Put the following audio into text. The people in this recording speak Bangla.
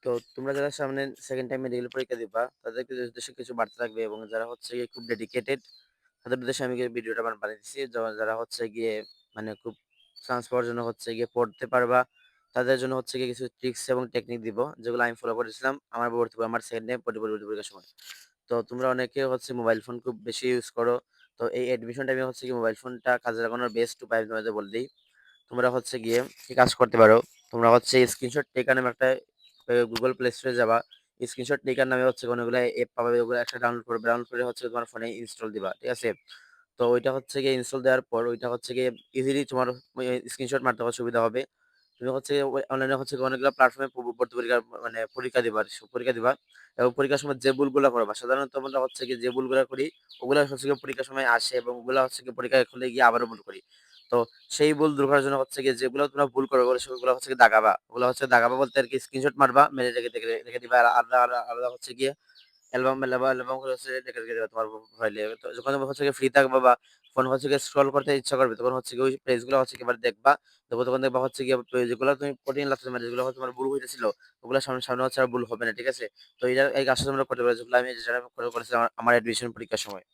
তো তোমরা যারা সামনে সেকেন্ড টাইম মেডিকেল পরীক্ষা দিবা, তাদেরকে উদ্দেশ্যে কিছু বার্তা থাকবে এবং যারা হচ্ছে গিয়ে খুব ডেডিকেটেড, তাদের উদ্দেশ্যে আমি ভিডিওটা বানিয়ে দিচ্ছি। যারা হচ্ছে গিয়ে মানে খুব চান্স পাওয়ার জন্য হচ্ছে গিয়ে পড়তে পারবা, তাদের জন্য হচ্ছে গিয়ে কিছু ট্রিক্স এবং টেকনিক দিব, যেগুলো আমি ফলো করেছিলাম আমার সেকেন্ড টাইম পরীক্ষা পরীক্ষার সময়। তো তোমরা অনেকে হচ্ছে মোবাইল ফোন খুব বেশি ইউজ করো। তো এই অ্যাডমিশন টাইমে হচ্ছে কি মোবাইল ফোনটা কাজে লাগানোর বেস্ট উপায় আমি তোমাদের বলে দিই। তোমরা হচ্ছে গিয়ে কি কাজ করতে পারো, তোমরা হচ্ছে স্ক্রিনশট টেকার নামে একটা গুগল প্লে স্টোরে যাবা। স্ক্রিনশট টেকার নামে হচ্ছে অনেকগুলো অ্যাপ পাবে, ওগুলো একটা ডাউনলোড করবে, ডাউনলোড করে হচ্ছে তোমার ফোনে ইনস্টল দিবা, ঠিক আছে? তো ওইটা হচ্ছে গিয়ে ইনস্টল দেওয়ার পর ওইটা হচ্ছে গিয়ে ইজিলি তোমার স্ক্রিনশট মারতে সুবিধা হবে। তুমি হচ্ছে অনলাইনে হচ্ছে অনেকগুলো প্ল্যাটফর্মে ভর্তি পরীক্ষা মানে পরীক্ষা দিবা এবং পরীক্ষার সময় যে ভুলগুলো করবা, সাধারণত আমরা হচ্ছে কি যে ভুলগুলো করি ওগুলো হচ্ছে গিয়ে পরীক্ষার সময় আসে এবং ওগুলো হচ্ছে গিয়ে পরীক্ষা হলে গিয়ে আবারও ভুল করি। তো সেই ভুল দূর করার জন্য হচ্ছে গিয়ে যেগুলো তোমরা ভুল করো সেগুলো হচ্ছে গিয়ে দাগাবা, ওগুলো হচ্ছে দাগাবা বলতে আর কি স্ক্রিনশট মারবা, মেরে রেখে রেখে রেখে দিবা। আর আলাদা আলাদা আলাদা হচ্ছে গিয়ে অ্যালবাম করে হচ্ছে রেখে রেখে দিবা তোমার ফাইলে। তো যখন তুমি হচ্ছে গিয়ে ফ্রি থাকবা বা ফোন হচ্ছে গিয়ে স্ক্রল করতে ইচ্ছা করবে, তখন হচ্ছে গিয়ে ওই পেজগুলো হচ্ছে গিয়ে এবার দেখবা। তখন দেখবা হচ্ছে গিয়ে যেগুলো তুমি কঠিন লাগছে মানে যেগুলো হচ্ছে তোমার ভুল হইতেছিল, ওগুলো সামনে সামনে হচ্ছে আর ভুল হবে না, ঠিক আছে? তো এই কাজটা তোমরা করতে পারো, যেগুলো আমি যেটা করেছিলাম আমার অ্যাডমিশন পরীক্ষার সময়।